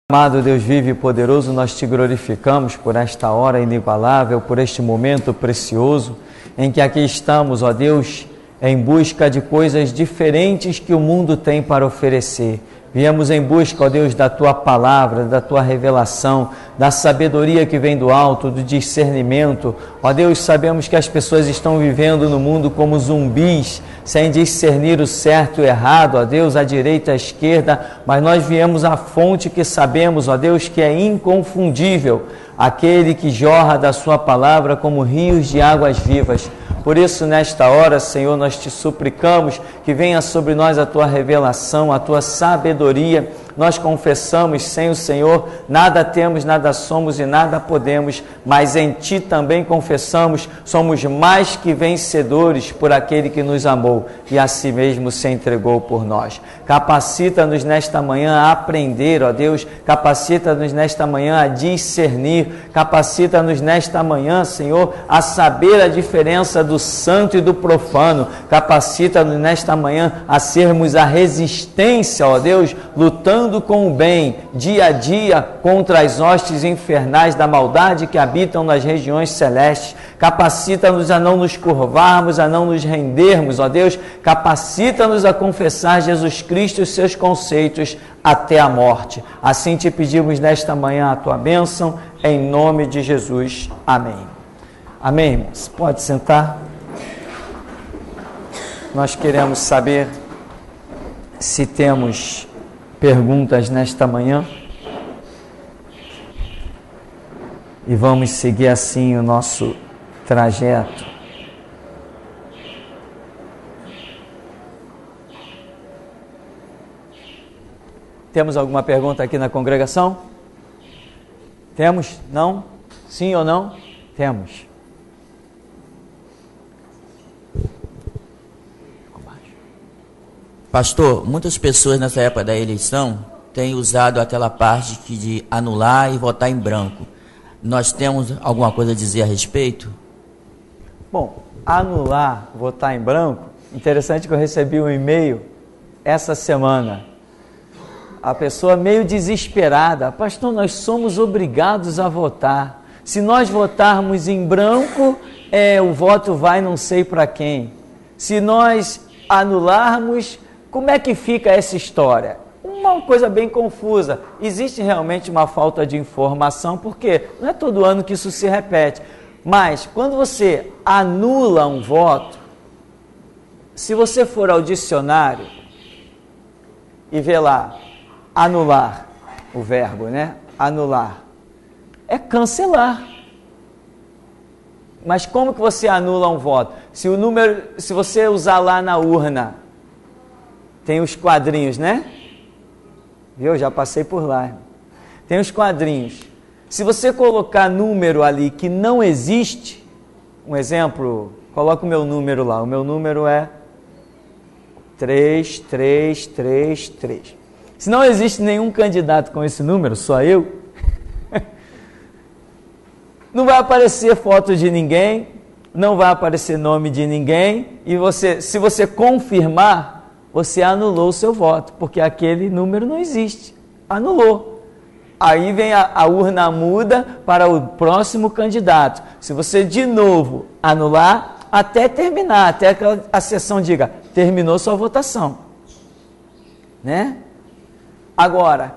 Amado Deus vivo e poderoso, nós te glorificamos por esta hora inigualável, por este momento precioso em que aqui estamos, ó Deus, em busca de coisas diferentes que o mundo tem para oferecer. Viemos em busca, ó Deus, da Tua palavra, da Tua revelação, da sabedoria que vem do alto, do discernimento. Ó Deus, sabemos que as pessoas estão vivendo no mundo como zumbis, sem discernir o certo e o errado, ó Deus, à direita e à esquerda, mas nós viemos à fonte que sabemos, ó Deus, que é inconfundível, aquele que jorra da Sua palavra como rios de águas vivas. Por isso, nesta hora, Senhor, nós te suplicamos que venha sobre nós a Tua revelação, a Tua sabedoria. Nós confessamos, sem o Senhor, nada temos, nada somos e nada podemos, mas em Ti também confessamos, somos mais que vencedores por aquele que nos amou e a si mesmo se entregou por nós. Capacita-nos nesta manhã a aprender, ó Deus, capacita-nos nesta manhã a discernir, capacita-nos nesta manhã, Senhor, a saber a diferença do santo e do profano, capacita-nos nesta manhã a sermos a resistência, ó Deus, lutando com o bem, dia a dia, contra as hostes infernais da maldade que habitam nas regiões celestes. Capacita-nos a não nos curvarmos, a não nos rendermos, ó Deus, capacita-nos a confessar Jesus Cristo e os seus conceitos até a morte. Assim te pedimos nesta manhã a Tua bênção, em nome de Jesus. Amém. Amém, irmãos? Pode sentar. Nós queremos saber se temos perguntas nesta manhã e vamos seguir assim o nosso trajeto. Temos alguma pergunta aqui na congregação? Temos? Não? Sim ou não? Temos. Pastor, muitas pessoas nessa época da eleição têm usado aquela parte de anular e votar em branco. Nós temos alguma coisa a dizer a respeito? Bom, anular, votar em branco, interessante que eu recebi um e-mail essa semana. A pessoa meio desesperada: pastor, nós somos obrigados a votar. Se nós votarmos em branco, o voto vai não sei para quem. Se nós anularmos, como é que fica essa história? Uma coisa bem confusa. Existe realmente uma falta de informação, porque não é todo ano que isso se repete. Mas, quando você anula um voto, se você for ao dicionário e ver lá, anular, o verbo, né? Anular. É cancelar. Mas como que você anula um voto? Se você usar lá na urna, tem os quadrinhos, né? Viu? Já passei por lá. Tem os quadrinhos. Se você colocar número ali que não existe, um exemplo, coloca o meu número lá. O meu número é 3333. Se não existe nenhum candidato com esse número, só eu, não vai aparecer foto de ninguém, não vai aparecer nome de ninguém, e se você confirmar, você anulou o seu voto, porque aquele número não existe. Anulou. Aí vem a urna muda para o próximo candidato. Se você de novo anular, até terminar, até que a sessão diga, terminou sua votação. Né? Agora,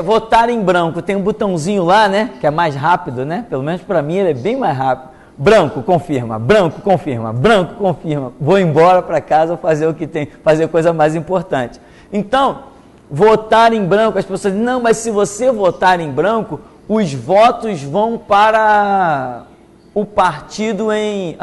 votar em branco, tem um botãozinho lá, né? Que é mais rápido, né? Pelo menos para mim ele é bem mais rápido. Branco, confirma, branco, confirma, branco, confirma. Vou embora para casa fazer o que tem, fazer coisa mais importante. Então, votar em branco, as pessoas dizem, não, mas se você votar em branco, os votos vão para o partido em...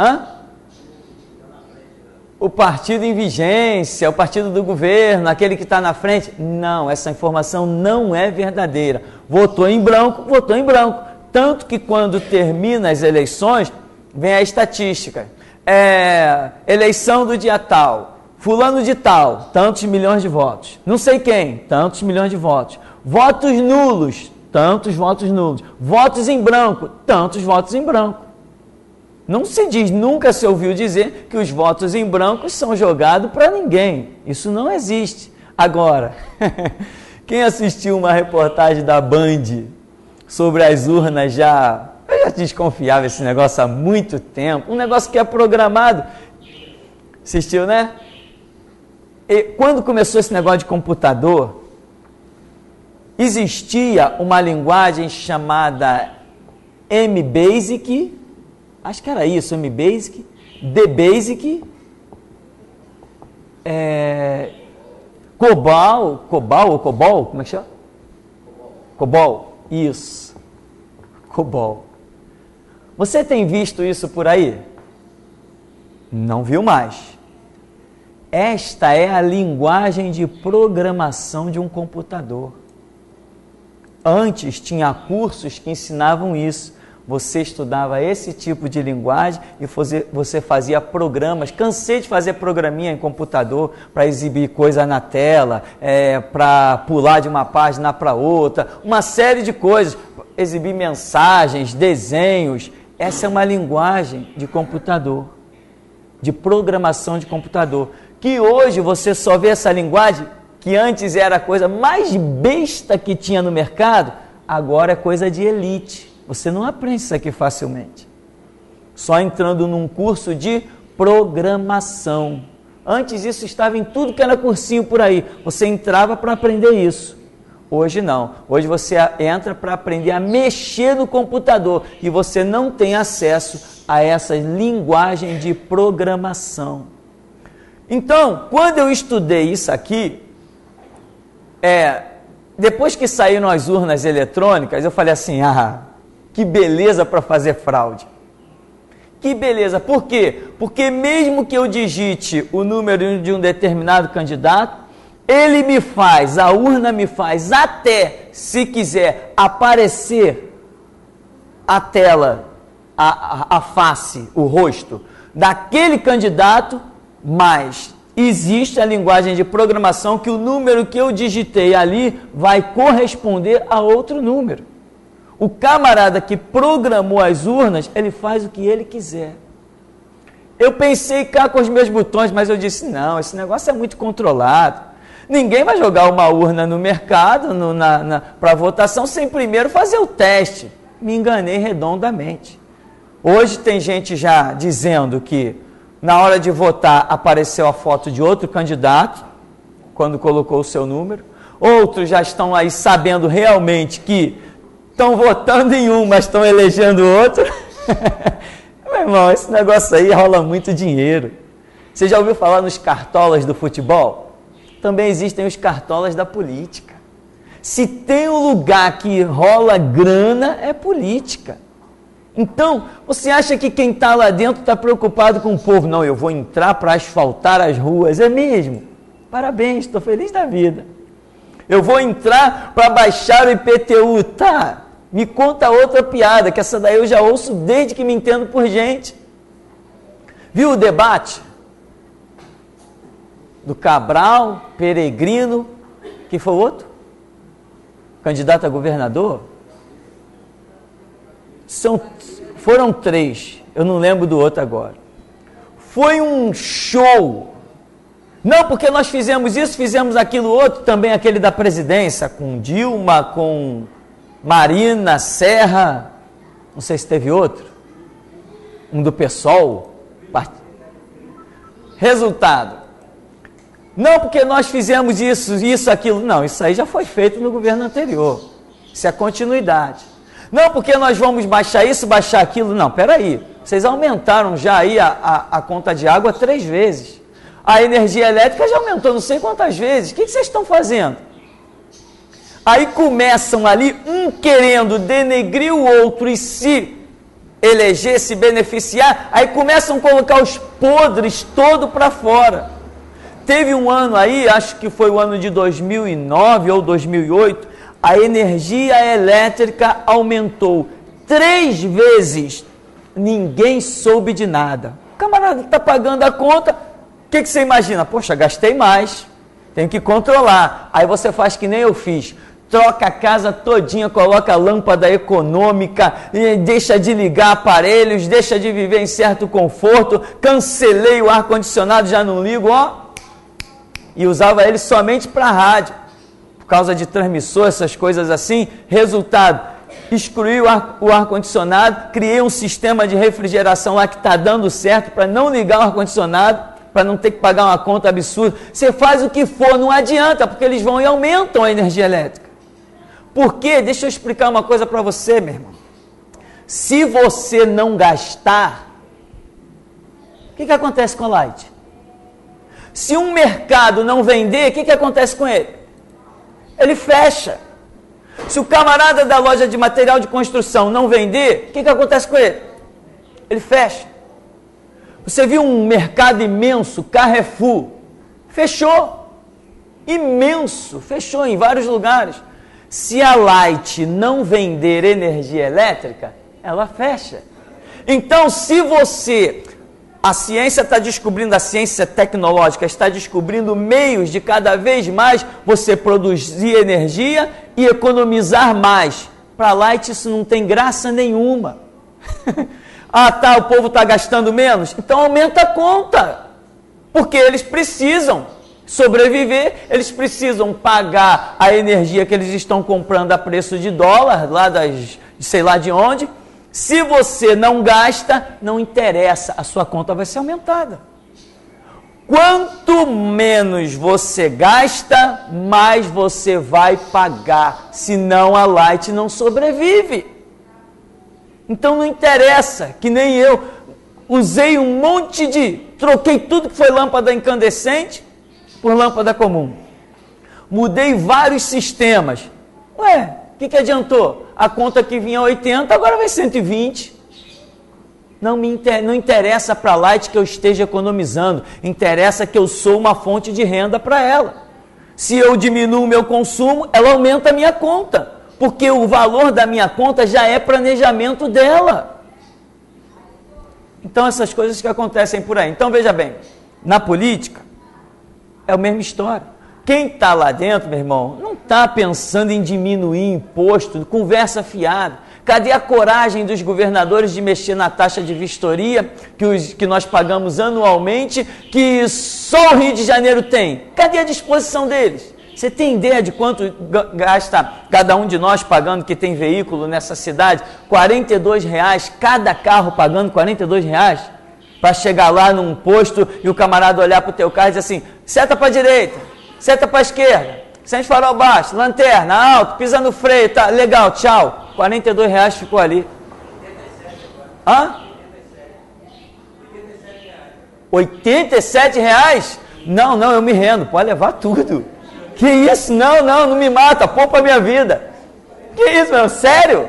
O partido em vigência, o partido do governo, aquele que está na frente. Não, essa informação não é verdadeira. Votou em branco, votou em branco. Tanto que quando termina as eleições, vem a estatística. Eleição do dia tal, fulano de tal, tantos milhões de votos. Não sei quem, tantos milhões de votos. Votos nulos, tantos votos nulos. Votos em branco, tantos votos em branco. Não se diz, nunca se ouviu dizer que os votos em branco são jogados para ninguém. Isso não existe. Agora, Quem assistiu uma reportagem da Band sobre as urnas eu já desconfiava esse negócio há muito tempo, um negócio que é programado. Assistiu, né? E quando começou esse negócio de computador, existia uma linguagem chamada MBasic, acho que era isso, MBasic, DBasic, COBOL, como é que chama? COBOL, isso, COBOL. Você tem visto isso por aí? Não viu mais. Esta é a linguagem de programação de um computador. Antes tinha cursos que ensinavam isso. Você estudava esse tipo de linguagem e você fazia programas. Cansei de fazer programinha em computador para exibir coisa na tela, para pular de uma página para outra, uma série de coisas, exibir mensagens, desenhos. Essa é uma linguagem de computador, de programação de computador, que hoje você só vê essa linguagem, que antes era a coisa mais besta que tinha no mercado, agora é coisa de elite. Você não aprende isso aqui facilmente. Só entrando num curso de programação. Antes isso estava em tudo que era cursinho por aí. Você entrava para aprender isso. Hoje não. Hoje você entra para aprender a mexer no computador e você não tem acesso a essa linguagem de programação. Então, quando eu estudei isso aqui, depois que saíram as urnas eletrônicas, eu falei assim, que beleza para fazer fraude. Que beleza. Por quê? Porque mesmo que eu digite o número de um determinado candidato, a urna me faz até, se quiser, aparecer a tela, a face, o rosto daquele candidato, mas existe a linguagem de programação que o número que eu digitei ali vai corresponder a outro número. O camarada que programou as urnas, ele faz o que ele quiser. Eu pensei cá com os meus botões, mas eu disse, não, esse negócio é muito controlado. Ninguém vai jogar uma urna no mercado para votação sem primeiro fazer o teste. Me enganei redondamente. Hoje tem gente já dizendo que na hora de votar apareceu a foto de outro candidato, quando colocou o seu número. Outros já estão aí sabendo realmente que estão votando em um, mas estão elegendo outro. Meu irmão, esse negócio aí rola muito dinheiro. Você já ouviu falar nos cartolas do futebol? Também existem os cartolas da política. Se tem um lugar que rola grana, é política. Então, você acha que quem está lá dentro está preocupado com o povo? Não, eu vou entrar para asfaltar as ruas. É mesmo? Parabéns, estou feliz da vida. Eu vou entrar para baixar o IPTU. Tá, me conta outra piada, que essa daí eu já ouço desde que me entendo por gente. Viu o debate do Cabral, Peregrino, que foi o outro? Candidato a governador? Foram 3, eu não lembro do outro agora. Foi um show. Não, porque nós fizemos isso, fizemos aquilo outro, também aquele da presidência, com Dilma, com Marina, Serra, não sei se teve outro, um do PSOL. Resultado, não porque nós fizemos isso, aquilo, não, isso aí já foi feito no governo anterior, isso é continuidade. Não porque nós vamos baixar isso, baixar aquilo, não, peraí, vocês aumentaram já aí a conta de água 3 vezes, a energia elétrica já aumentou não sei quantas vezes, o que vocês estão fazendo? Aí começam ali, um querendo denegrir o outro e se eleger, se beneficiar, aí começam a colocar os podres todo para fora. Teve um ano aí, acho que foi o ano de 2009 ou 2008, a energia elétrica aumentou 3 vezes, ninguém soube de nada. O camarada está pagando a conta, o que você imagina? Poxa, gastei mais, tenho que controlar. Aí você faz que nem eu fiz, troca a casa todinha, coloca lâmpada econômica, e deixa de ligar aparelhos, deixa de viver em certo conforto, cancelei o ar-condicionado, já não ligo, e usava ele somente para rádio. causa de transmissor, essas coisas assim. Resultado, excluí o ar-condicionado, criei um sistema de refrigeração lá que está dando certo para não ligar o ar-condicionado, para não ter que pagar uma conta absurda. Você faz o que for, não adianta, porque eles vão e aumentam a energia elétrica. Por quê? Deixa eu explicar uma coisa para você, meu irmão. Se você não gastar, o que acontece com a Light? Se um mercado não vender, o que acontece com ele? Ele fecha. Se o camarada da loja de material de construção não vender, o que acontece com ele? Ele fecha. Você viu um mercado imenso, Carrefour, fechou. Imenso, fechou em vários lugares. Se a Light não vender energia elétrica, ela fecha. Então, se você... A ciência está descobrindo, a ciência tecnológica está descobrindo meios de cada vez mais você produzir energia e economizar mais. Para a Light isso não tem graça nenhuma. Ah, tá, o povo está gastando menos? Então aumenta a conta. Porque eles precisam sobreviver, eles precisam pagar a energia que eles estão comprando a preço de dólar, lá sei lá de onde. Se você não gasta, não interessa, a sua conta vai ser aumentada. Quanto menos você gasta, mais você vai pagar, senão a Light não sobrevive. Então não interessa, que nem eu, usei um monte troquei tudo que foi lâmpada incandescente por lâmpada comum. Mudei vários sistemas. Ué, o que adiantou? A conta que vinha 80, agora vai 120. Não interessa para a Light que eu esteja economizando, interessa que eu sou uma fonte de renda para ela. Se eu diminuo o meu consumo, ela aumenta a minha conta, porque o valor da minha conta já é planejamento dela. Então essas coisas que acontecem por aí. Então veja bem, na política é a mesma história. Quem está lá dentro, meu irmão, não está pensando em diminuir imposto, conversa fiada. Cadê a coragem dos governadores de mexer na taxa de vistoria que nós pagamos anualmente, que só o Rio de Janeiro tem? Cadê a disposição deles? Você tem ideia de quanto gasta cada um de nós pagando que tem veículo nessa cidade? R$42, cada carro pagando R$42 para chegar lá num posto e o camarada olhar para o teu carro e dizer assim, seta para a direita, seta para a esquerda, sente farol baixo, lanterna, alto, pisa no freio, tá, legal, tchau. R$42 ficou ali. Hã? R$87? Não, eu me rendo, pode levar tudo. Que isso? Não me mata, poupa a minha vida. Que isso, meu? Sério?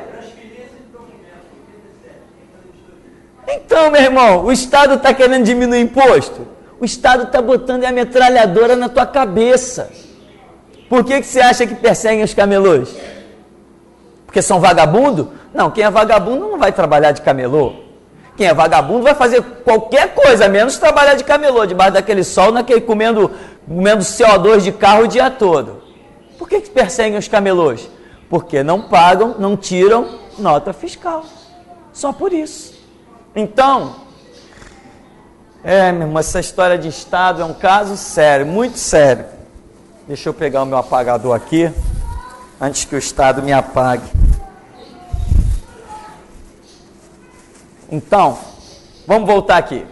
Então, meu irmão, o Estado está querendo diminuir imposto? O Estado está botando a metralhadora na tua cabeça. Por que você acha que perseguem os camelôs? Porque são vagabundo? Não, quem é vagabundo não vai trabalhar de camelô. Quem é vagabundo vai fazer qualquer coisa, menos trabalhar de camelô, debaixo daquele sol, comendo CO2 de carro o dia todo. Por que perseguem os camelôs? Porque não pagam, não tiram nota fiscal. Só por isso. Então, meu irmão, essa história de Estado é um caso sério, muito sério. Deixa eu pegar o meu apagador aqui, antes que o Estado me apague. Então, vamos voltar aqui.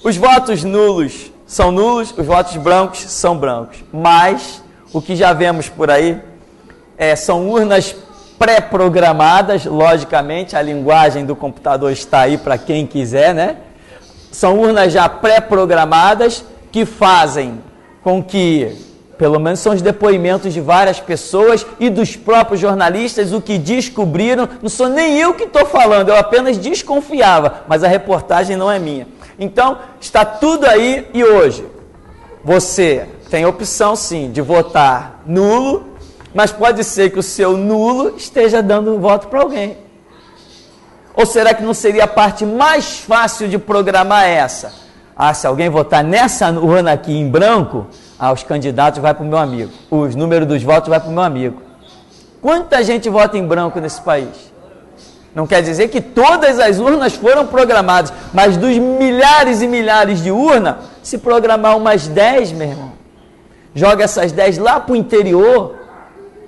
Os votos nulos são nulos, os votos brancos são brancos. Mas, o que já vemos por aí, são urnas pré-programadas, logicamente, a linguagem do computador está aí para quem quiser, né? São urnas já pré-programadas que fazem com que, pelo menos são os depoimentos de várias pessoas e dos próprios jornalistas, o que descobriram, não sou nem eu que estou falando, eu apenas desconfiava, mas a reportagem não é minha. Então, está tudo aí e hoje você tem a opção sim de votar nulo, mas pode ser que o seu nulo esteja dando um voto para alguém. Ou será que não seria a parte mais fácil de programar essa? Se alguém votar nessa urna aqui em branco, os candidatos vai para o meu amigo. Os números dos votos vai para o meu amigo. Quanta gente vota em branco nesse país? Não quer dizer que todas as urnas foram programadas, mas dos milhares e milhares de urnas, se programar umas 10, meu irmão, joga essas 10 lá para o interior,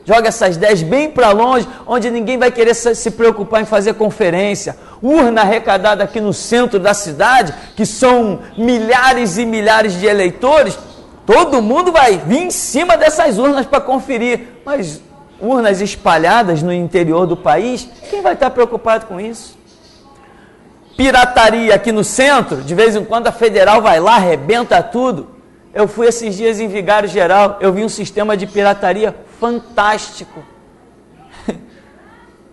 Joga essas 10 bem para longe, onde ninguém vai querer se preocupar em fazer conferência. Urna arrecadada aqui no centro da cidade, que são milhares e milhares de eleitores, todo mundo vai vir em cima dessas urnas para conferir. Mas urnas espalhadas no interior do país, quem vai estar preocupado com isso? Pirataria aqui no centro, de vez em quando a federal vai lá, arrebenta tudo. Eu fui esses dias em Vigário Geral, eu vi um sistema de pirataria fantástico.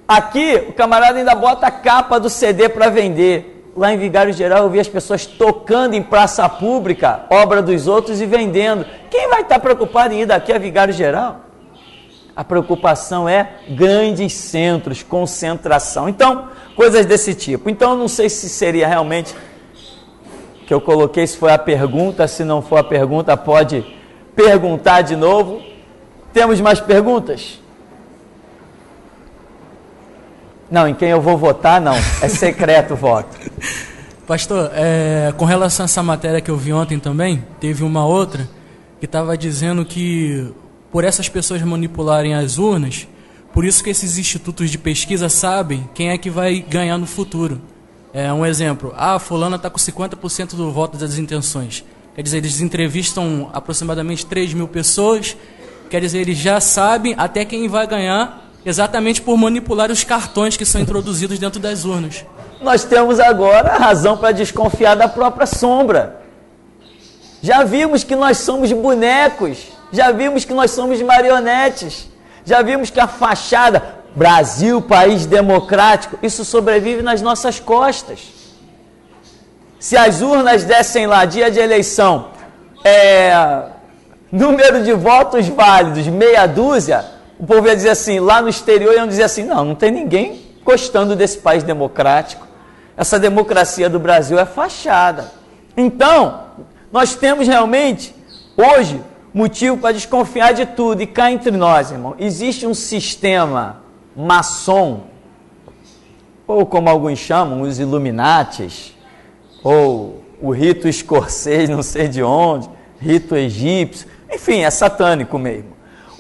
Aqui, o camarada ainda bota a capa do CD para vender. Lá em Vigário Geral, eu vi as pessoas tocando em praça pública, obra dos outros e vendendo. Quem vai estar preocupado em ir daqui a Vigário Geral? A preocupação é grandes centros, concentração. Então, coisas desse tipo. Então, eu não sei se seria realmente... que eu coloquei, se foi a pergunta, se não for a pergunta, pode perguntar de novo. Temos mais perguntas? Não, em quem eu vou votar, não. É secreto o voto. Pastor, com relação a essa matéria que eu vi ontem também, teve uma outra que estava dizendo que por essas pessoas manipularem as urnas, por isso que esses institutos de pesquisa sabem quem é que vai ganhar no futuro. Um exemplo, fulana está com 50% do voto das intenções. Quer dizer, eles entrevistam aproximadamente 3.000 pessoas, quer dizer, eles já sabem até quem vai ganhar, exatamente por manipular os cartões que são introduzidos dentro das urnas. Nós temos agora a razão para desconfiar da própria sombra. Já vimos que nós somos bonecos, já vimos que nós somos marionetes, já vimos que a fachada... Brasil, país democrático, isso sobrevive nas nossas costas. Se as urnas dessem lá, dia de eleição, número de votos válidos, meia dúzia, o povo ia dizer assim, lá no exterior iam dizer assim, não tem ninguém gostando desse país democrático. Essa democracia do Brasil é fachada. Então, nós temos realmente, hoje, motivo para desconfiar de tudo. E cá entre nós, irmão, existe um sistema maçom, ou como alguns chamam, os Illuminatis, ou o rito escocês, não sei de onde, rito egípcio, enfim, é satânico mesmo.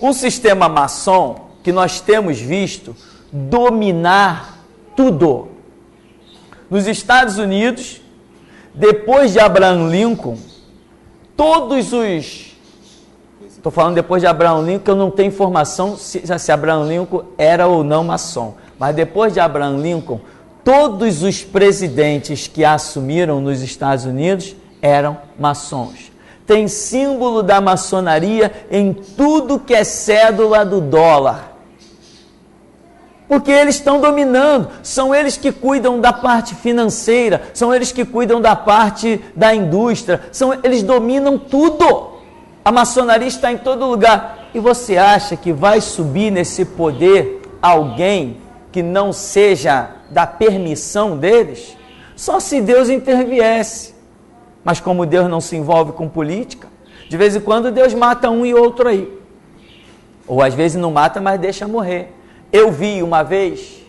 Um sistema maçom que nós temos visto dominar tudo. Nos Estados Unidos, depois de Abraham Lincoln, todos os... Estou falando depois de Abraham Lincoln, que eu não tenho informação se Abraham Lincoln era ou não maçom. Mas depois de Abraham Lincoln, todos os presidentes que assumiram nos Estados Unidos eram maçons. Tem símbolo da maçonaria em tudo que é cédula do dólar. Porque eles estão dominando, são eles que cuidam da parte financeira, são eles que cuidam da parte da indústria, eles dominam tudo. A maçonaria está em todo lugar. E você acha que vai subir nesse poder alguém que não seja da permissão deles? Só se Deus interviesse. Mas como Deus não se envolve com política, de vez em quando Deus mata um e outro aí. Ou às vezes não mata, mas deixa morrer. Eu vi uma vez,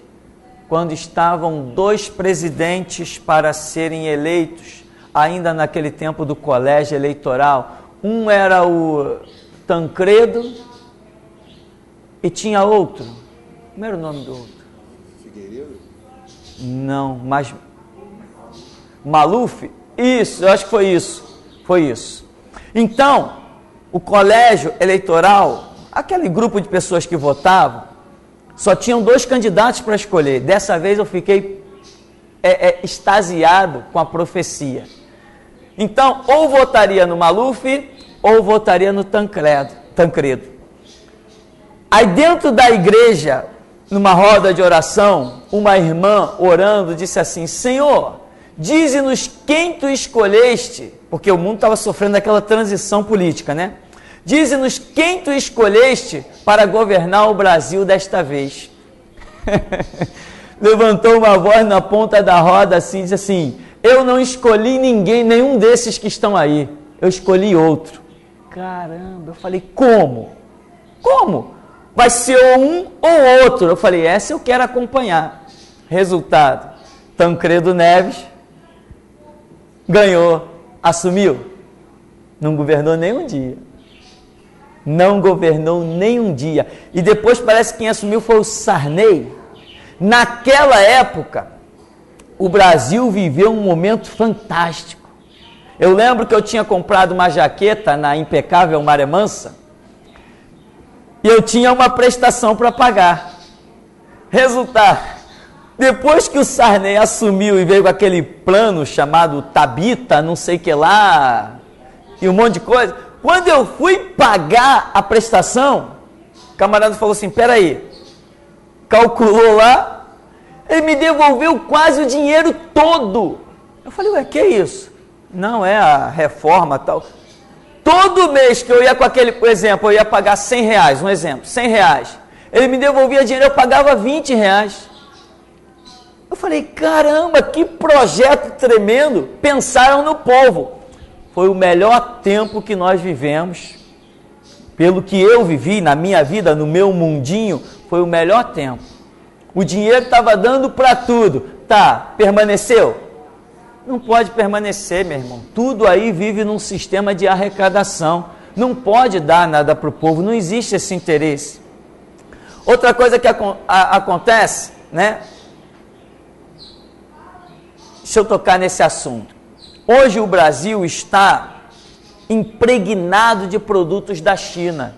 quando estavam 2 presidentes para serem eleitos, ainda naquele tempo do colégio eleitoral. Um era o Tancredo e tinha outro. Como era o nome do outro? Figueiredo? Não, mas... Maluf? Isso, eu acho que foi isso. Foi isso. Então, o colégio eleitoral, aquele grupo de pessoas que votavam, só tinham 2 candidatos para escolher. Dessa vez eu fiquei extasiado com a profecia. Então, ou votaria no Maluf, ou votaria no Tancredo. Aí dentro da igreja, numa roda de oração, uma irmã orando disse assim, Senhor, dize-nos quem tu escolheste, porque o mundo estava sofrendo aquela transição política, né? Dize-nos quem tu escolheste para governar o Brasil desta vez. Levantou uma voz na ponta da roda assim, disse assim, eu não escolhi ninguém, nenhum desses que estão aí. Eu escolhi outro. Caramba, eu falei, como? Como? Vai ser um ou outro. Eu falei, essa eu quero acompanhar. Resultado, Tancredo Neves ganhou, assumiu. Não governou nem um dia. Não governou nem um dia. E depois parece que quem assumiu foi o Sarney. Naquela época, o Brasil viveu um momento fantástico. Eu lembro que eu tinha comprado uma jaqueta na impecável Maré Mansa e eu tinha uma prestação para pagar. Resultado, depois que o Sarney assumiu e veio com aquele plano chamado Tabita, não sei o que lá, e um monte de coisa, quando eu fui pagar a prestação, o camarada falou assim, peraí, calculou lá, ele me devolveu quase o dinheiro todo. Eu falei, ué, que é isso? Não, é a reforma tal. Todo mês que eu ia com aquele, por exemplo, eu ia pagar R$100, um exemplo, R$100. Ele me devolvia dinheiro, eu pagava R$20. Eu falei, caramba, que projeto tremendo. Pensaram no povo. Foi o melhor tempo que nós vivemos. Pelo que eu vivi na minha vida, no meu mundinho, foi o melhor tempo. O dinheiro estava dando para tudo. Tá, permaneceu? Não pode permanecer, meu irmão. Tudo aí vive num sistema de arrecadação. Não pode dar nada para o povo, não existe esse interesse. Outra coisa que acontece, né? Deixa eu tocar nesse assunto. Hoje o Brasil está impregnado de produtos da China.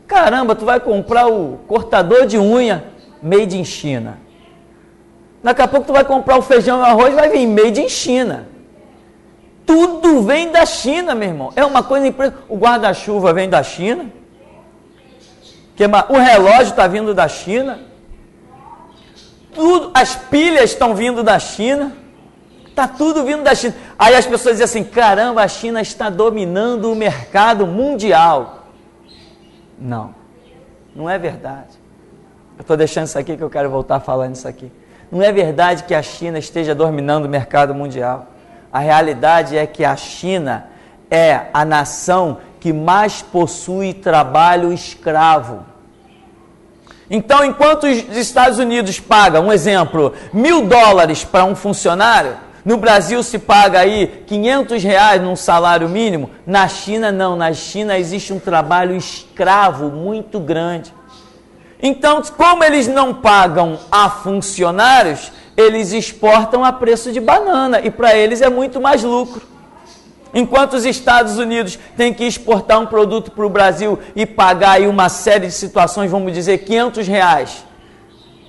Caramba, tu vai comprar o cortador de unha made in China. Daqui a pouco tu vai comprar o feijão e o arroz, vai vir made in China. Tudo vem da China, meu irmão. É uma coisa impressionante. O guarda-chuva vem da China. O relógio está vindo da China. Tudo, as pilhas estão vindo da China. Está tudo vindo da China. Aí as pessoas dizem assim, caramba, a China está dominando o mercado mundial. Não, não é verdade. Eu estou deixando isso aqui que eu quero voltar falando isso aqui. Não é verdade que a China esteja dominando o mercado mundial. A realidade é que a China é a nação que mais possui trabalho escravo. Então, enquanto os Estados Unidos pagam, um exemplo, $1.000 para um funcionário, no Brasil se paga aí R$500 num salário mínimo, na China não, na China existe um trabalho escravo muito grande. Então, como eles não pagam a funcionários, eles exportam a preço de banana e para eles é muito mais lucro. Enquanto os Estados Unidos têm que exportar um produto para o Brasil e pagar aí uma série de situações, vamos dizer, R$500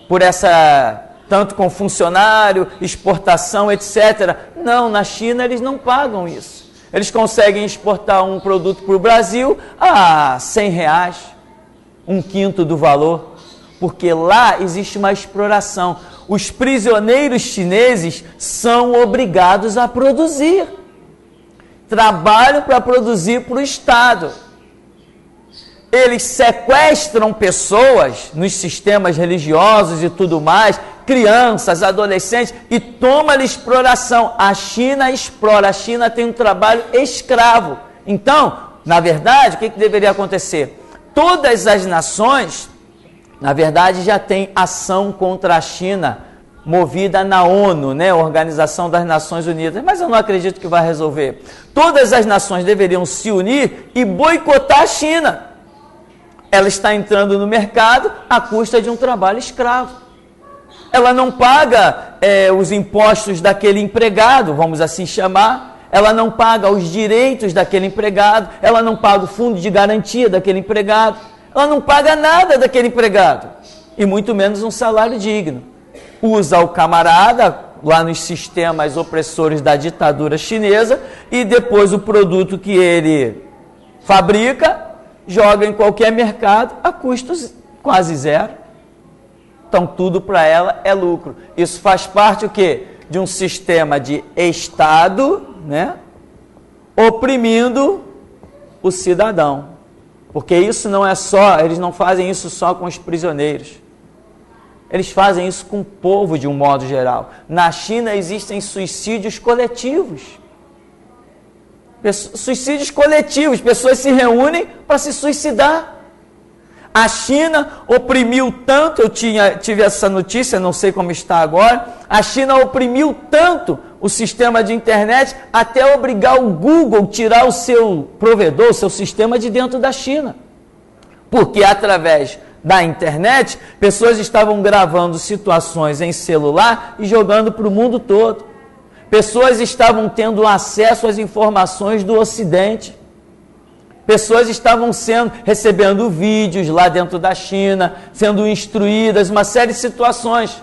por essa, tanto com funcionário, exportação, etc. Não, na China eles não pagam isso. Eles conseguem exportar um produto para o Brasil a R$100, um quinto do valor, porque lá existe uma exploração. Os prisioneiros chineses são obrigados a produzir. Trabalham para produzir para o Estado. Eles sequestram pessoas nos sistemas religiosos e tudo mais, crianças, adolescentes, e toma-lhe exploração. A China explora, a China tem um trabalho escravo. Então, na verdade, o que deveria acontecer? Todas as nações, na verdade, já têm ação contra a China, movida na ONU, né, Organização das Nações Unidas, mas eu não acredito que vai resolver. Todas as nações deveriam se unir e boicotar a China. Ela está entrando no mercado à custa de um trabalho escravo. Ela não paga os impostos daquele empregado, vamos assim chamar, ela não paga os direitos daquele empregado, ela não paga o fundo de garantia daquele empregado, ela não paga nada daquele empregado, e muito menos um salário digno. Usa o camarada lá nos sistemas opressores da ditadura chinesa e depois o produto que ele fabrica, joga em qualquer mercado a custos quase zero. Então tudo para ela é lucro. Isso faz parte o quê? De um sistema de Estado, né, oprimindo o cidadão. Porque isso não é só, eles não fazem isso só com os prisioneiros. Eles fazem isso com o povo de um modo geral. Na China existem suicídios coletivos. Suicídios coletivos, pessoas se reúnem para se suicidar. A China oprimiu tanto, tive essa notícia, não sei como está agora, a China oprimiu tanto o sistema de internet, até obrigar o Google a tirar o seu provedor, o seu sistema de dentro da China. Porque através da internet, pessoas estavam gravando situações em celular e jogando para o mundo todo. Pessoas estavam tendo acesso às informações do Ocidente. Pessoas estavam recebendo vídeos lá dentro da China, sendo instruídas, uma série de situações.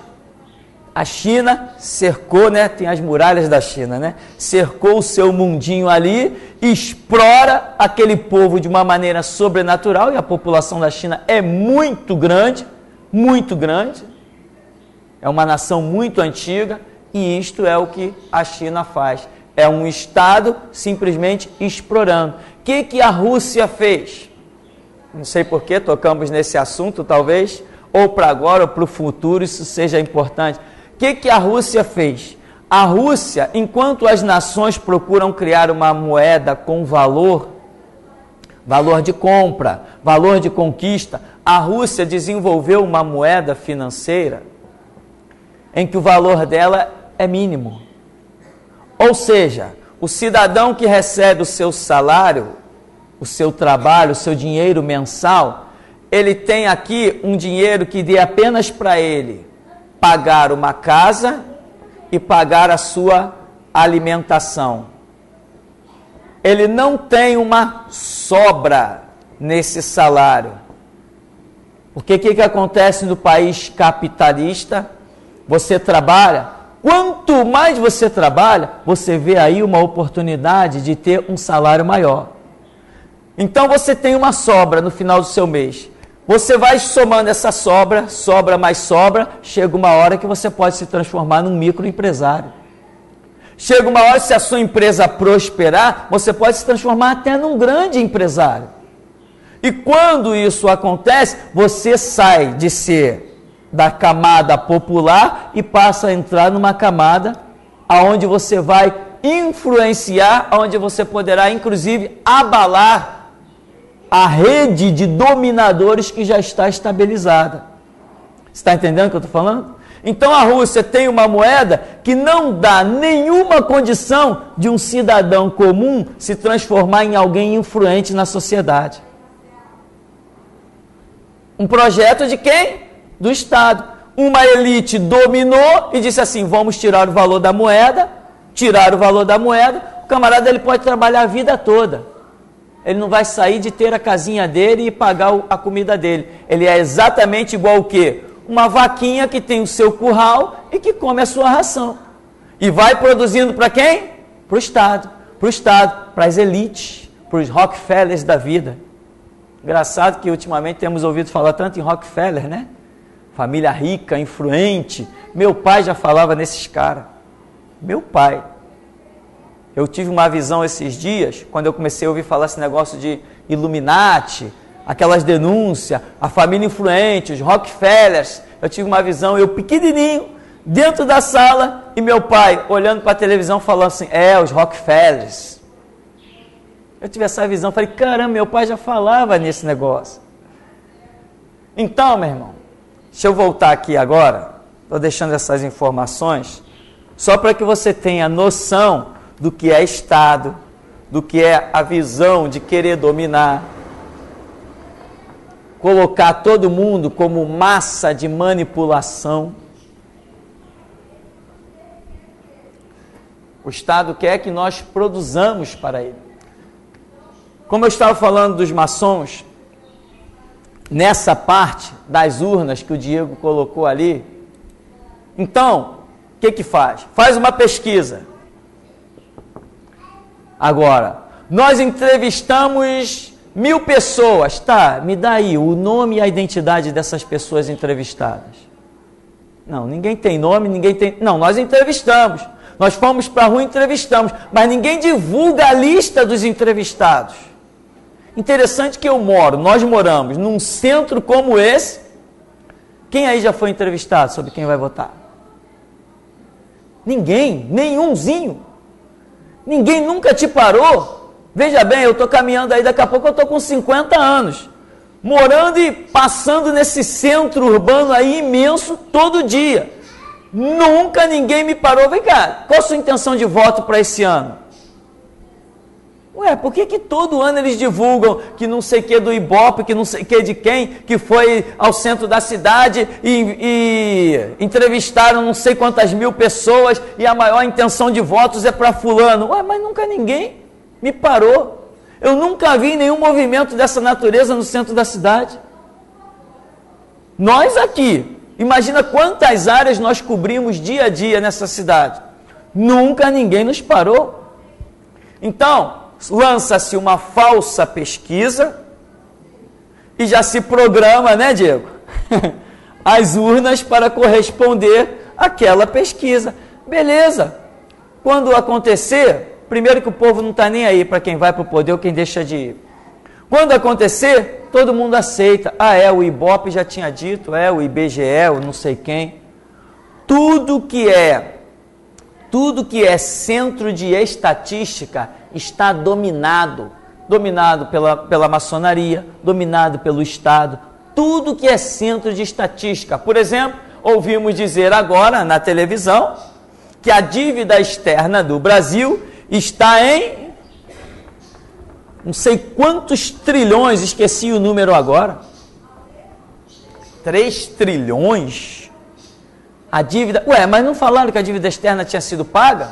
A China cercou, né? Tem as muralhas da China, né? Cercou o seu mundinho ali, explora aquele povo de uma maneira sobrenatural, e a população da China é muito grande, é uma nação muito antiga, e isto é o que a China faz. É um Estado simplesmente explorando. O que a Rússia fez? Não sei por que tocamos nesse assunto, talvez, ou para agora ou para o futuro isso seja importante. O que a Rússia fez? A Rússia, enquanto as nações procuram criar uma moeda com valor de compra, valor de conquista, a Rússia desenvolveu uma moeda financeira em que o valor dela é mínimo. Ou seja, o cidadão que recebe o seu salário, o seu trabalho, o seu dinheiro mensal, ele tem aqui um dinheiro que dê apenas para ele pagar uma casa e pagar a sua alimentação. Ele não tem uma sobra nesse salário. Porque o que acontece no país capitalista? Você trabalha. Quanto mais você trabalha, você vê aí uma oportunidade de ter um salário maior. Então você tem uma sobra no final do seu mês. Você vai somando essa sobra, sobra mais sobra, chega uma hora que você pode se transformar num microempresário. Chega uma hora, se a sua empresa prosperar, você pode se transformar até num grande empresário. E quando isso acontece, você sai de ser da camada popular e passa a entrar numa camada aonde você vai influenciar, aonde você poderá inclusive abalar a rede de dominadores que já está estabilizada. Você está entendendo o que eu estou falando? Então a Rússia tem uma moeda que não dá nenhuma condição de um cidadão comum se transformar em alguém influente na sociedade. Um projeto de quem? Do Estado. Uma elite dominou e disse assim, vamos tirar o valor da moeda, o camarada ele pode trabalhar a vida toda. Ele não vai sair de ter a casinha dele e pagar a comida dele. Ele é exatamente igual o quê? Uma vaquinha que tem o seu curral e que come a sua ração. E vai produzindo para quem? Para o Estado, para as elites, para os Rockefellers da vida. Engraçado que ultimamente temos ouvido falar tanto em Rockefeller, né? Família rica, influente. Meu pai já falava nesses caras. Meu pai. Eu tive uma visão esses dias, quando eu comecei a ouvir falar esse negócio de Illuminati, aquelas denúncias, a família influente, os Rockefellers. Eu tive uma visão, eu pequenininho, dentro da sala, e meu pai olhando para a televisão falando assim, os Rockefellers. Eu tive essa visão, falei, caramba, meu pai já falava nesse negócio. Então, meu irmão, deixa eu voltar aqui agora, estou deixando essas informações, só para que você tenha noção do que é Estado, do que é a visão de querer dominar, colocar todo mundo como massa de manipulação. O Estado quer que nós produzamos para ele. Como eu estava falando dos maçons, nessa parte das urnas que o Diego colocou ali, então, o que faz? Faz uma pesquisa. Agora, nós entrevistamos 1000 pessoas, tá? Me dá aí o nome e a identidade dessas pessoas entrevistadas. Não, ninguém tem nome, ninguém tem... Não, nós entrevistamos. Nós fomos para a rua e entrevistamos, mas ninguém divulga a lista dos entrevistados. Interessante que nós moramos num centro como esse. Quem aí já foi entrevistado sobre quem vai votar? Ninguém, nenhumzinho. Ninguém nunca te parou. Veja bem, eu estou caminhando aí, daqui a pouco eu estou com 50 anos. Morando e passando nesse centro urbano aí imenso todo dia. Nunca ninguém me parou. Vem cá, qual a sua intenção de voto para esse ano? Ué, por que todo ano eles divulgam que não sei o que do Ibope, que não sei o que de quem, que foi ao centro da cidade e entrevistaram não sei quantas mil pessoas e a maior intenção de votos é para fulano? Ué, mas nunca ninguém me parou. Eu nunca vi nenhum movimento dessa natureza no centro da cidade. Nós aqui, imagina quantas áreas nós cobrimos dia a dia nessa cidade. Nunca ninguém nos parou. Então, lança-se uma falsa pesquisa e já se programa, né, Diego? As urnas para corresponder àquela pesquisa. Beleza. Quando acontecer, primeiro que o povo não está nem aí para quem vai para o poder ou quem deixa de ir. Quando acontecer, todo mundo aceita. Ah, o Ibope já tinha dito, o IBGE, o não sei quem. Tudo que é centro de estatística está dominado pela maçonaria, dominado pelo Estado. Tudo que é centro de estatística. Por exemplo, ouvimos dizer agora na televisão que a dívida externa do Brasil está em não sei quantos trilhões, esqueci o número agora. 3 trilhões? A dívida... Ué, mas não falaram que a dívida externa tinha sido paga?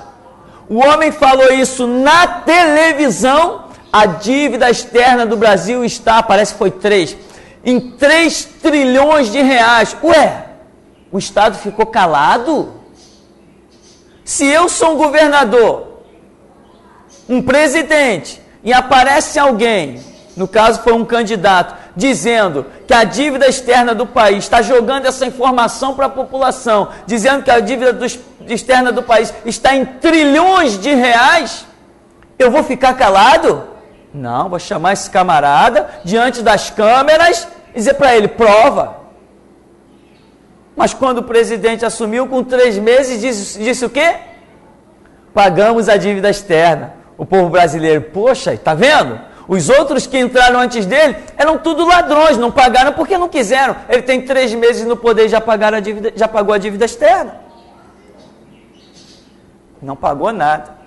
O homem falou isso na televisão. A dívida externa do Brasil está, parece que foi 3, em 3 trilhões de reais. Ué, o Estado ficou calado? Se eu sou um governador, um presidente, e aparece alguém, no caso foi um candidato, dizendo que a dívida externa do país, está jogando essa informação para a população, dizendo que a dívida externa do país está em trilhões de reais, eu vou ficar calado? Não, vou chamar esse camarada diante das câmeras e dizer para ele, prova. Mas quando o presidente assumiu, com 3 meses, disse o quê? Pagamos a dívida externa. O povo brasileiro, poxa, tá vendo? Os outros que entraram antes dele eram tudo ladrões, não pagaram porque não quiseram. Ele tem 3 meses no poder e já pagou a dívida externa. Não pagou nada.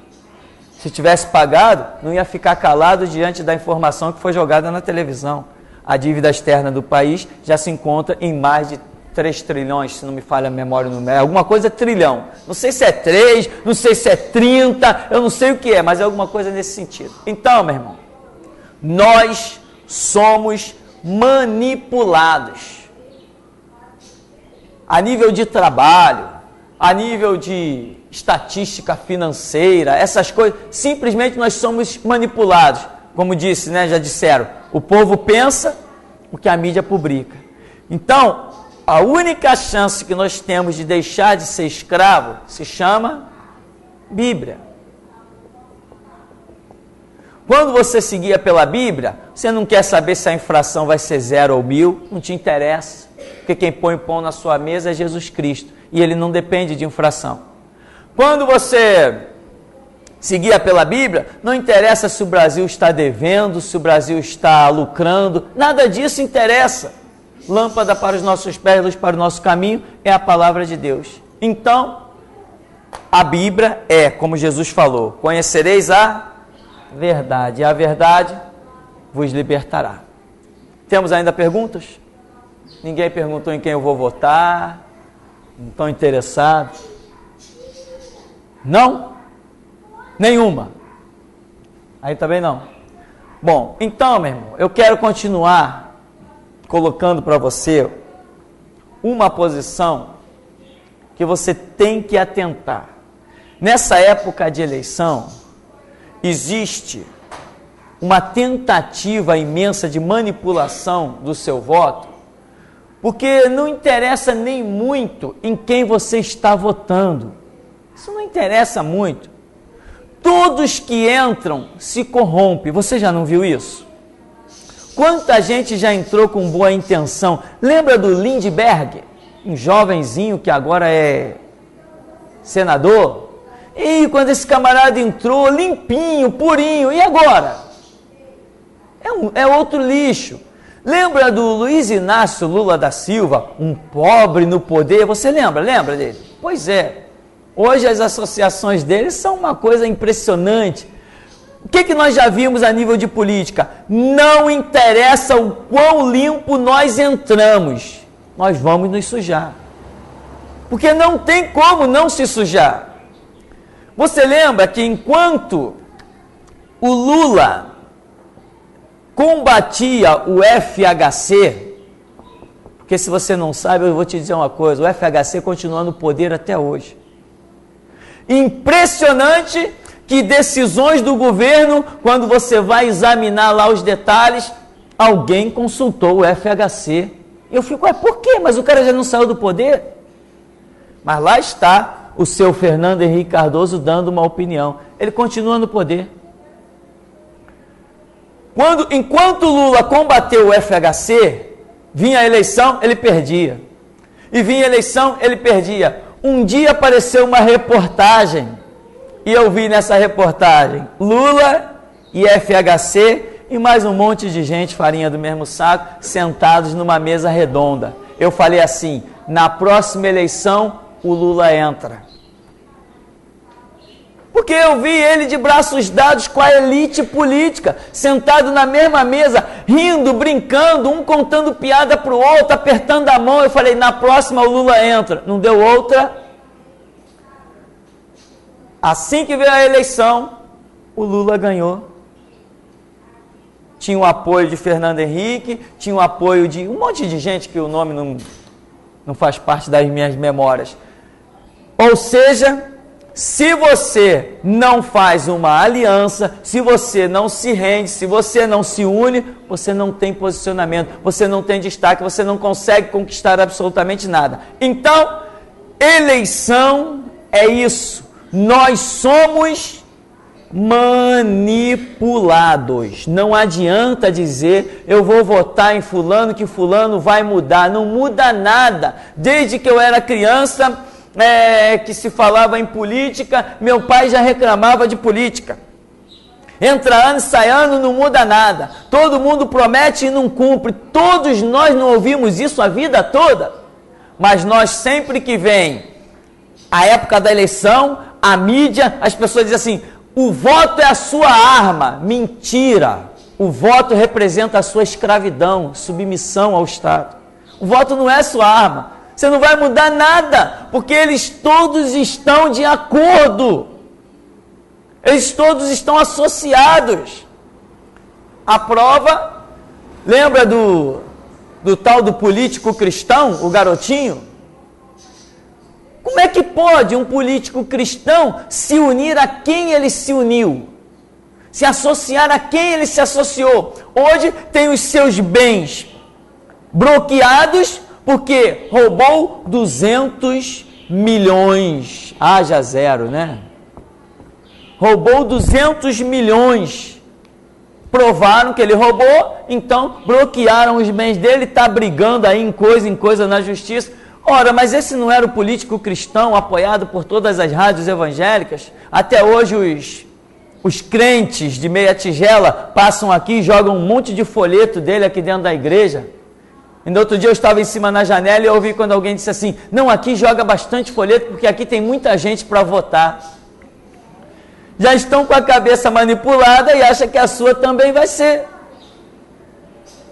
Se tivesse pagado, não ia ficar calado diante da informação que foi jogada na televisão. A dívida externa do país já se encontra em mais de 3 trilhões, se não me falha a memória numérica, alguma coisa trilhão. Não sei se é 3, não sei se é 30, eu não sei o que é, mas é alguma coisa nesse sentido. Então, meu irmão, nós somos manipulados. A nível de trabalho, a nível de estatística financeira, essas coisas, simplesmente nós somos manipulados. Como disse, né, já disseram, o povo pensa o que a mídia publica. Então, a única chance que nós temos de deixar de ser escravo se chama Bíblia. Quando você se guia pela Bíblia, você não quer saber se a infração vai ser 0 ou 1000, não te interessa, porque quem põe pão na sua mesa é Jesus Cristo, e ele não depende de infração. Quando você se guia pela Bíblia, não interessa se o Brasil está devendo, se o Brasil está lucrando, nada disso interessa. Lâmpada para os nossos pés, luz para o nosso caminho, é a palavra de Deus. Então, a Bíblia é, como Jesus falou, conhecereis a verdade, e a verdade vos libertará. Temos ainda perguntas? Ninguém perguntou em quem eu vou votar? Não estão interessados? Não? Nenhuma? Aí também não. Bom, então, meu irmão, eu quero continuar colocando para você uma posição que você tem que atentar. Nessa época de eleição, existe uma tentativa imensa de manipulação do seu voto, porque não interessa nem muito em quem você está votando. Isso não interessa muito. Todos que entram se corrompem. Você já não viu isso? Quanta gente já entrou com boa intenção? Lembra do Lindbergh? Um jovenzinho que agora é senador? E quando esse camarada entrou, limpinho, purinho, e agora? É outro lixo. Lembra do Luiz Inácio Lula da Silva? Um pobre no poder, você lembra? Lembra dele? Pois é, hoje as associações deles são uma coisa impressionante. O que nós já vimos a nível de política? Não interessa o quão limpo nós entramos, nós vamos nos sujar. Porque não tem como não se sujar. Você lembra que enquanto o Lula combatia o FHC, porque se você não sabe, eu vou te dizer uma coisa, o FHC continua no poder até hoje. Impressionante que decisões do governo, quando você vai examinar lá os detalhes, alguém consultou o FHC. Eu fico, por quê? Mas o cara já não saiu do poder? Mas lá está o seu Fernando Henrique Cardoso dando uma opinião. Ele continua no poder. Enquanto Lula combateu o FHC, vinha a eleição, ele perdia. E vinha a eleição, ele perdia. Um dia apareceu uma reportagem, e eu vi nessa reportagem Lula e FHC e mais um monte de gente, farinha do mesmo saco, sentados numa mesa redonda. Eu falei assim, na próxima eleição o Lula entra. Porque eu vi ele de braços dados com a elite política, sentado na mesma mesa, rindo, brincando, um contando piada para o outro, apertando a mão. Eu falei, na próxima o Lula entra. Não deu outra. Assim que veio a eleição, o Lula ganhou. Tinha o apoio de Fernando Henrique, tinha o apoio de um monte de gente que o nome não faz parte das minhas memórias. Ou seja, se você não faz uma aliança, se você não se rende, se você não se une, você não tem posicionamento, você não tem destaque, você não consegue conquistar absolutamente nada. Então, eleição é isso. Nós somos manipulados. Não adianta dizer, eu vou votar em fulano, que fulano vai mudar. Não muda nada. Desde que eu era criança, que se falava em política, meu pai já reclamava de política. Entra ano e sai ano, não muda nada. Todo mundo promete e não cumpre. Todos nós não ouvimos isso a vida toda. Mas nós sempre que vem a época da eleição, a mídia, as pessoas dizem assim, o voto é a sua arma. Mentira. O voto representa a sua escravidão, submissão ao Estado. O voto não é a sua arma. Você não vai mudar nada, porque eles todos estão de acordo. Eles todos estão associados. A prova, lembra do tal do político cristão, o garotinho? Como é que pode um político cristão se unir a quem ele se uniu? Se associar a quem ele se associou? Hoje tem os seus bens bloqueados porque roubou 200 milhões. Haja zero, né? Roubou 200 milhões. Provaram que ele roubou, então bloquearam os bens dele, está brigando aí em coisa na justiça. Ora, mas esse não era o político cristão apoiado por todas as rádios evangélicas? Até hoje os crentes de meia tigela passam aqui e jogam um monte de folheto dele aqui dentro da igreja. E no outro dia eu estava em cima na janela e eu ouvi quando alguém disse assim, não, aqui joga bastante folheto porque aqui tem muita gente para votar. Já estão com a cabeça manipulada e acham que a sua também vai ser.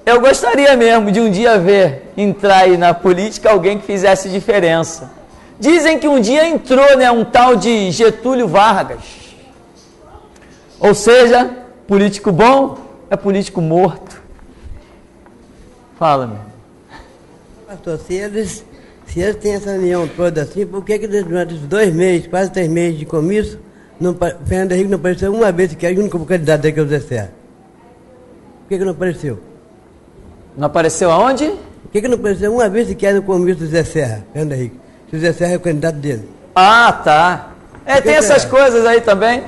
Eu gostaria mesmo de um dia ver entrar aí na política alguém que fizesse diferença. Dizem que um dia entrou, né, um tal de Getúlio Vargas. Ou seja, político bom é político morto. Fala, meu. Pastor, se eles têm essa união toda assim, por que durante os 2 meses, quase 3 meses de comício, Fernando Henrique não apareceu uma vez sequer, o único candidato aí que é o Zé Serra? Por que não apareceu? Não apareceu aonde? Por que não apareceu uma vez sequer no comício do Zé Serra, Fernando Henrique? Se o Zé Serra é o candidato dele. Ah, tá. Tem essas coisas aí também.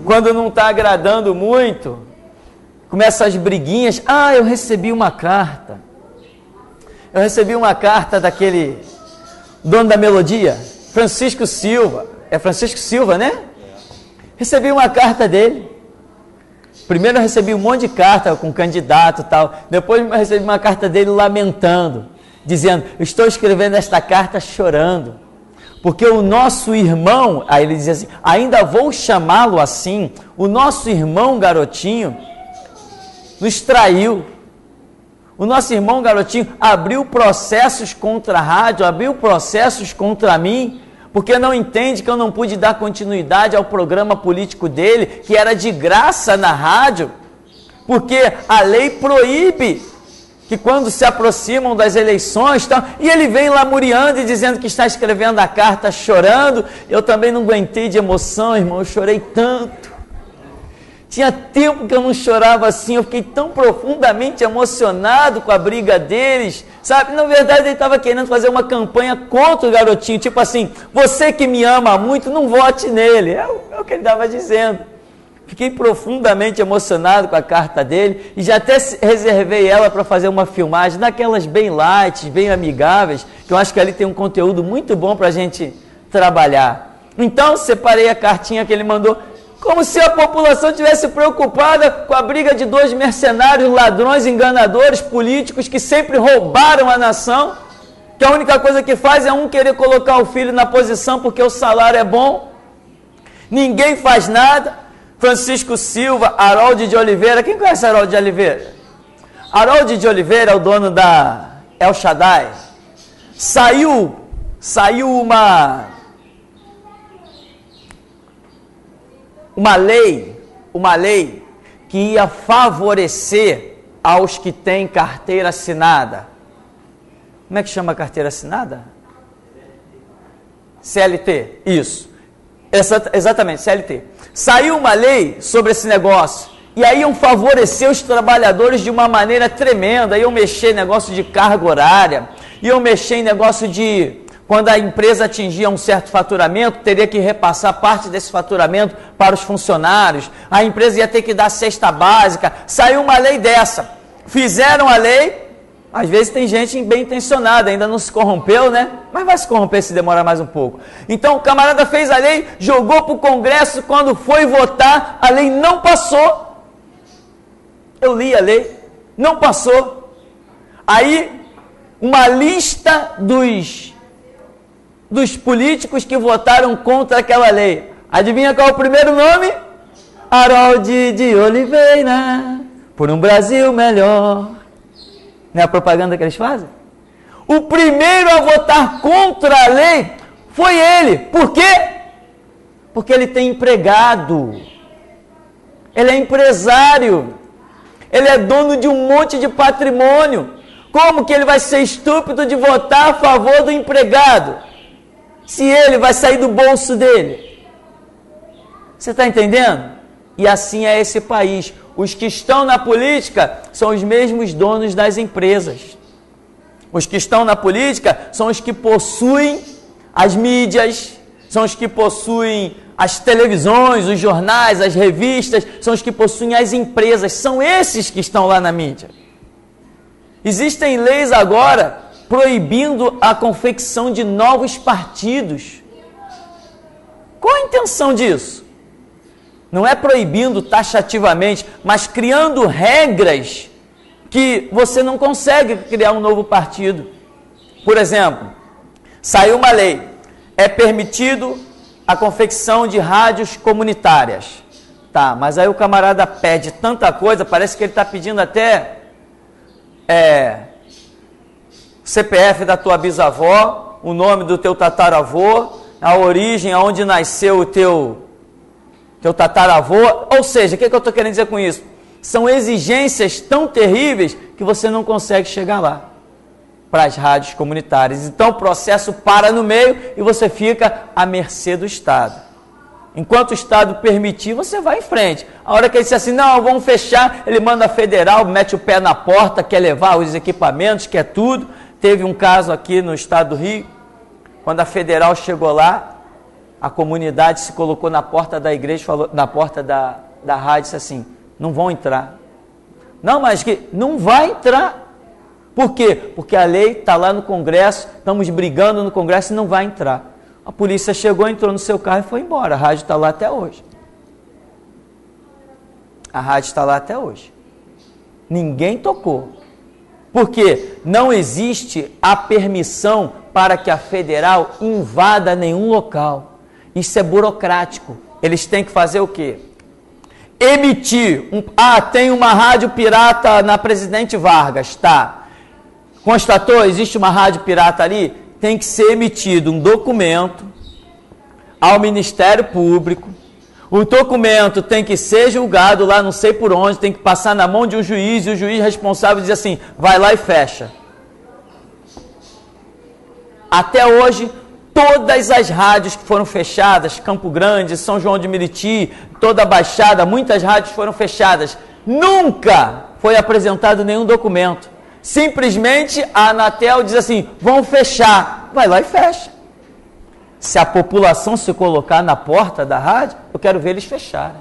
Quando não está agradando muito, começam as briguinhas. Ah, eu recebi uma carta. Eu recebi uma carta daquele dono da melodia, Francisco Silva. É Francisco Silva, né? Recebi uma carta dele. Primeiro eu recebi um monte de carta com candidato e tal. Depois eu recebi uma carta dele lamentando, dizendo, estou escrevendo esta carta chorando. Porque o nosso irmão, aí ele diz assim, ainda vou chamá-lo assim, o nosso irmão garotinho nos traiu. O nosso irmão garotinho abriu processos contra a rádio, abriu processos contra mim, porque não entende que eu não pude dar continuidade ao programa político dele, que era de graça na rádio, porque a lei proíbe que quando se aproximam das eleições, e ele vem lamuriando e dizendo que está escrevendo a carta chorando. Eu também não aguentei de emoção, irmão, eu chorei tanto. Tinha tempo que eu não chorava assim, eu fiquei tão profundamente emocionado com a briga deles, sabe? Na verdade ele estava querendo fazer uma campanha contra o garotinho, tipo assim, você que me ama muito, não vote nele, é o que ele estava dizendo. Fiquei profundamente emocionado com a carta dele e já até reservei ela para fazer uma filmagem daquelas bem light, bem amigáveis, que eu acho que ali tem um conteúdo muito bom para a gente trabalhar. Então, separei a cartinha que ele mandou, como se a população estivesse preocupada com a briga de dois mercenários, ladrões, enganadores, políticos que sempre roubaram a nação, que a única coisa que faz é um querer colocar o filho na posição porque o salário é bom, ninguém faz nada. Francisco Silva, Harold de Oliveira, quem conhece Harold de Oliveira? Harold de Oliveira é o dono da El Shaddai. Saiu uma lei que ia favorecer aos que têm carteira assinada. Como é que chama a carteira assinada? CLT, isso. Exatamente, CLT. Saiu uma lei sobre esse negócio, e aí iam favorecer os trabalhadores de uma maneira tremenda, iam mexer em negócio de carga horária, iam mexer em negócio de, quando a empresa atingia um certo faturamento, teria que repassar parte desse faturamento para os funcionários, a empresa ia ter que dar cesta básica, saiu uma lei dessa, fizeram a lei. Às vezes tem gente bem intencionada, ainda não se corrompeu, né? Mas vai se corromper se demorar mais um pouco. Então o camarada fez a lei, jogou para o Congresso, quando foi votar, a lei não passou. Eu li a lei, não passou. Aí, uma lista dos políticos que votaram contra aquela lei. Adivinha qual é o primeiro nome? Harold de Oliveira, por um Brasil melhor. Não é a propaganda que eles fazem? O primeiro a votar contra a lei foi ele. Por quê? Porque ele tem empregado. Ele é empresário. Ele é dono de um monte de patrimônio. Como que ele vai ser estúpido de votar a favor do empregado? Se ele vai sair do bolso dele. Você está entendendo? E assim é esse país. Os que estão na política são os mesmos donos das empresas. Os que estão na política são os que possuem as mídias, são os que possuem as televisões, os jornais, as revistas, são os que possuem as empresas. São esses que estão lá na mídia. Existem leis agora proibindo a confecção de novos partidos. Qual a intenção disso? Não é proibindo taxativamente, mas criando regras que você não consegue criar um novo partido. Por exemplo, saiu uma lei, é permitido a confecção de rádios comunitárias. Tá, mas aí o camarada pede tanta coisa, parece que ele está pedindo até CPF da tua bisavó, o nome do teu tataravô, a origem, aonde nasceu o teu tataravô. Ou seja, o que eu estou querendo dizer com isso? São exigências tão terríveis que você não consegue chegar lá, para as rádios comunitárias. Então o processo para no meio e você fica à mercê do Estado. Enquanto o Estado permitir, você vai em frente. A hora que ele diz assim, não, vamos fechar, ele manda a federal, mete o pé na porta, quer levar os equipamentos, quer tudo. Teve um caso aqui no estado do Rio, quando a federal chegou lá, a comunidade se colocou na porta da igreja, falou, na porta da rádio, disse assim, não vão entrar. Não, mas que não vai entrar. Por quê? Porque a lei está lá no Congresso, estamos brigando no Congresso e não vai entrar. A polícia chegou, entrou no seu carro e foi embora. A rádio está lá até hoje. A rádio está lá até hoje. Ninguém tocou. Porque não existe a permissão para que a federal invada nenhum local. Isso é burocrático. Eles têm que fazer o quê? Emitir. Tem uma rádio pirata na Presidente Vargas, tá? Constatou? Existe uma rádio pirata ali? Tem que ser emitido um documento ao Ministério Público. O documento tem que ser julgado lá, não sei por onde, tem que passar na mão de um juiz, e o juiz responsável diz assim, vai lá e fecha. Até hoje, todas as rádios que foram fechadas, Campo Grande, São João de Meriti, toda a Baixada, muitas rádios foram fechadas. Nunca foi apresentado nenhum documento. Simplesmente a Anatel diz assim, vão fechar. Vai lá e fecha. Se a população se colocar na porta da rádio, eu quero ver eles fecharem.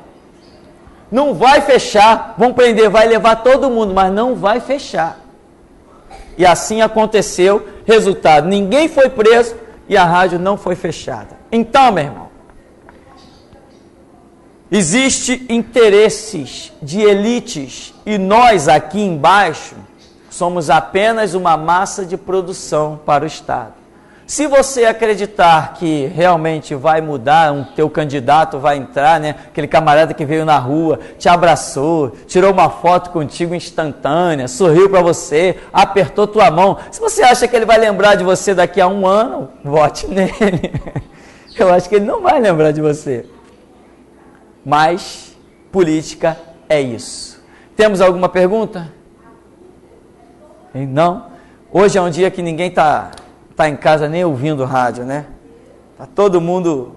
Não vai fechar, vão prender, vai levar todo mundo, mas não vai fechar. E assim aconteceu, resultado, ninguém foi preso e a rádio não foi fechada. Então, meu irmão, existe interesses de elites e nós aqui embaixo somos apenas uma massa de produção para o Estado. Se você acreditar que realmente vai mudar, teu candidato vai entrar, né? Aquele camarada que veio na rua, te abraçou, tirou uma foto contigo instantânea, sorriu para você, apertou tua mão. Se você acha que ele vai lembrar de você daqui a um ano, vote nele. Eu acho que ele não vai lembrar de você. Mas política é isso. Temos alguma pergunta? Não? Hoje é um dia que ninguém está em casa nem ouvindo rádio, né? Está todo mundo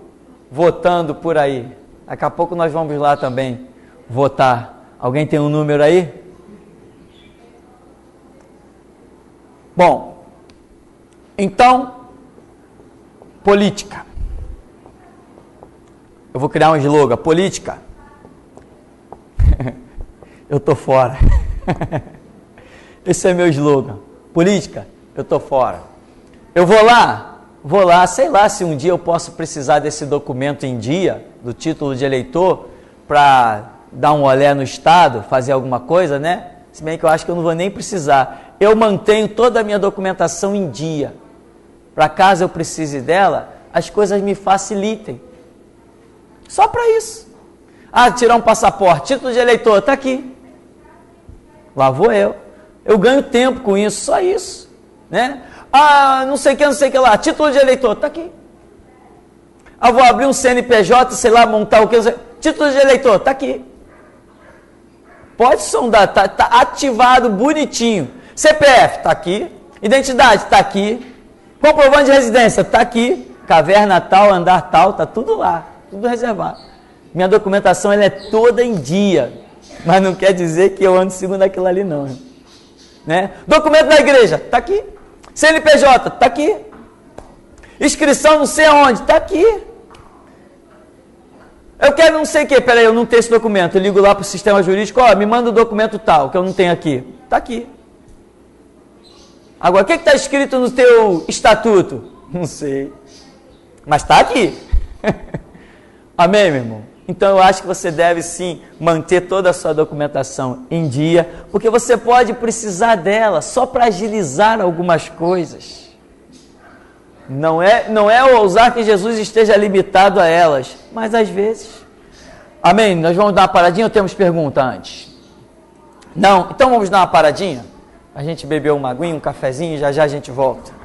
votando por aí. Daqui a pouco nós vamos lá também votar. Alguém tem um número aí? Bom, então, política. Eu vou criar um slogan, política. Eu tô fora. Esse é meu slogan. Política, eu tô fora. Eu vou lá, sei lá se um dia eu posso precisar desse documento em dia, do título de eleitor, para dar um olé no Estado, fazer alguma coisa, né? Se bem que eu acho que eu não vou nem precisar. Eu mantenho toda a minha documentação em dia. Para caso eu precise dela, as coisas me facilitem. Só para isso. Tirar um passaporte, título de eleitor, está aqui. Lá vou eu. Eu ganho tempo com isso, só isso, né? Não sei o que lá, título de eleitor, está aqui. Vou abrir um CNPJ, sei lá, montar o que, título de eleitor, está aqui. Pode sondar, tá ativado, bonitinho. CPF, está aqui. Identidade, está aqui. Comprovante de residência, está aqui. Caverna tal, andar tal, está tudo lá, tudo reservado. Minha documentação ela é toda em dia, mas não quer dizer que eu ando segundo aquilo ali não. Né? Documento da igreja, está aqui. CNPJ, está aqui. Inscrição não sei aonde, está aqui. Eu quero não sei o que, peraí, eu não tenho esse documento. Eu ligo lá para o sistema jurídico, me manda o documento tal, que eu não tenho aqui. Está aqui. Agora, o que está escrito no teu estatuto? Não sei. Mas está aqui. Amém, meu irmão? Então eu acho que você deve sim manter toda a sua documentação em dia, porque você pode precisar dela só para agilizar algumas coisas. Não é ousar que Jesus esteja limitado a elas, mas às vezes. Amém? Nós vamos dar uma paradinha ou temos pergunta antes? Não? Então vamos dar uma paradinha? A gente bebeu uma aguinha, um cafezinho e já já a gente volta.